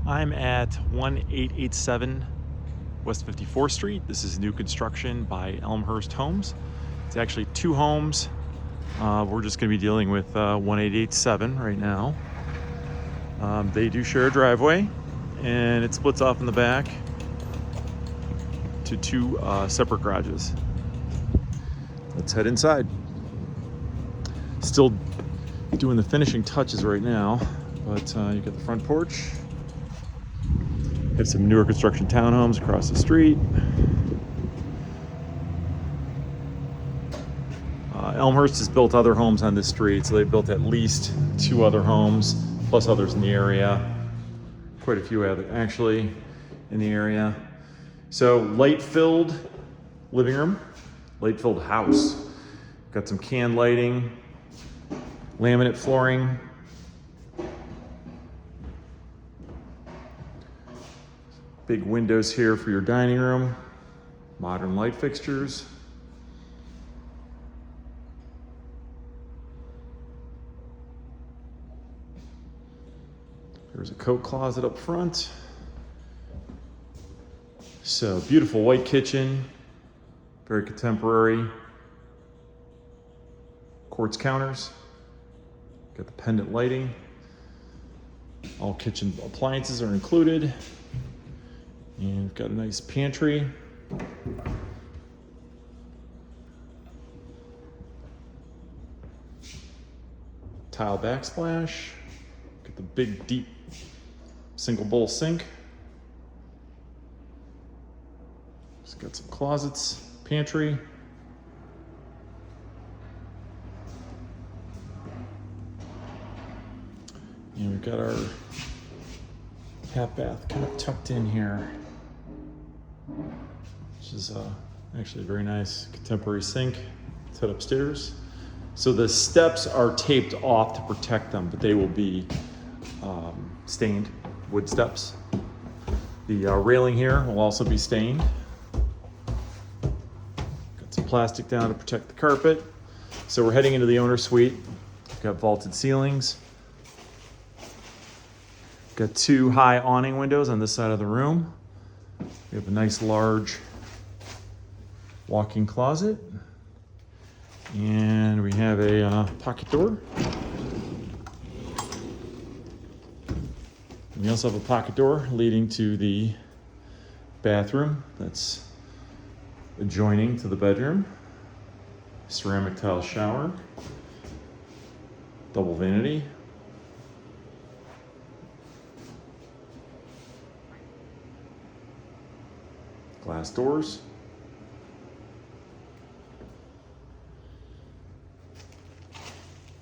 I'm at 1887 West 54th Street. This is new construction by Elmhurst Homes. It's actually two homes. We're just going to be dealing with 1887 right now. They do share a driveway, and it splits off in the back to two separate garages. Let's head inside. Still doing the finishing touches right now, but you got the front porch. Have some newer construction townhomes across the street. Elmhurst has built other homes on this street, so they've built at least two other homes, plus others in the area. Quite a few other, actually, in the area. So, light-filled living room, light-filled house. Got some can lighting, laminate flooring. Big windows here for your dining room, modern light fixtures. There's a coat closet up front. So beautiful white kitchen, very contemporary. Quartz counters, got the pendant lighting. All kitchen appliances are included. And we've got a nice pantry. Tile backsplash. Got the big, deep, single bowl sink. Just got some closets, pantry. And we've got our half bath kind of tucked in here, which is actually a very nice contemporary sink. Let's head upstairs. So the steps are taped off to protect them, but they will be stained wood steps. The railing here will also be stained. Got some plastic down to protect the carpet. So we're heading into the owner suite. We've got vaulted ceilings. Got two high awning windows on this side of the room. We have a nice large walk-in closet. And we have a pocket door. And we also have a pocket door leading to the bathroom that's adjoining to the bedroom. Ceramic tile shower. Double vanity. Glass doors.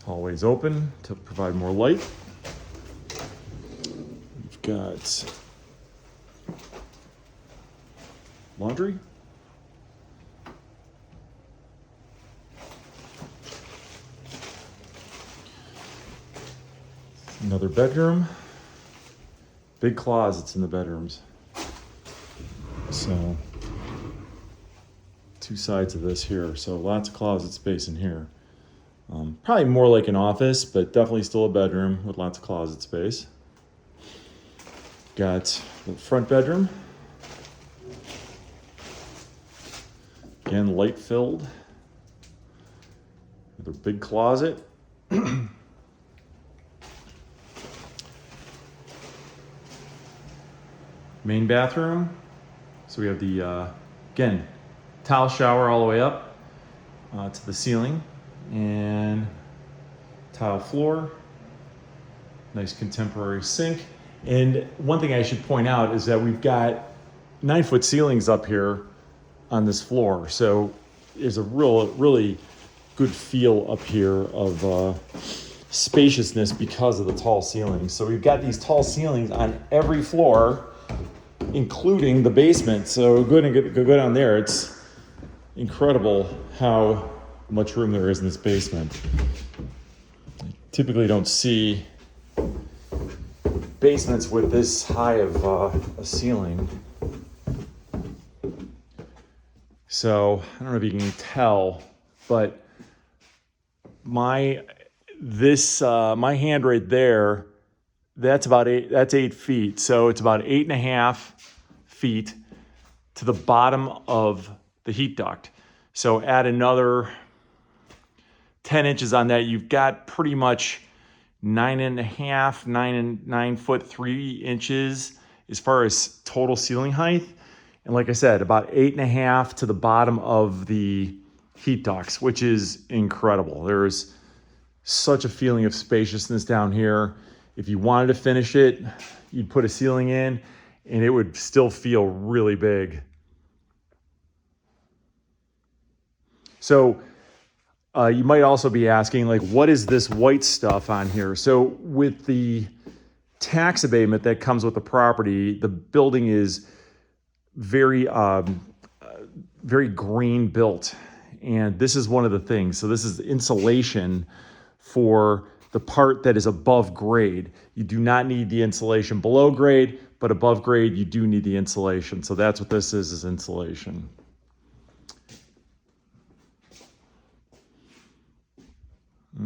Hallways open to provide more light. We've got laundry. Another bedroom. Big closets in the bedrooms. So, two sides of this here. So lots of closet space in here. Probably more like an office, but definitely still a bedroom with lots of closet space. Got the front bedroom. Again, light filled. Another big closet. Main bathroom. So we have the, again, tile shower all the way up to the ceiling, and tile floor, nice contemporary sink. And one thing I should point out is that we've got 9-foot ceilings up here on this floor. So there's a really good feel up here of spaciousness because of the tall ceilings. So we've got these tall ceilings on every floor, including the basement. So go down there. It's incredible how much room there is in this basement. I typically don't see basements with this high of a ceiling. So I don't know if you can tell, but my hand right there that's about that's 8 feet. So it's about 8.5 feet to the bottom of the heat duct. So add another 10 inches on that. You've got pretty much 9.5, 9 foot 3 inches as far as total ceiling height. And like I said, about 8.5 to the bottom of the heat ducts, which is incredible. There's such a feeling of spaciousness down here. If you wanted to finish it, you'd put a ceiling in and it would still feel really big. So you might also be asking, like, what is this white stuff on here? So with the tax abatement that comes with the property, the building is very, very green built. And this is one of the things. So this is insulation for the part that is above grade. You do not need the insulation below grade, but above grade, you do need the insulation. So that's what this is insulation.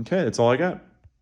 Okay, that's all I got.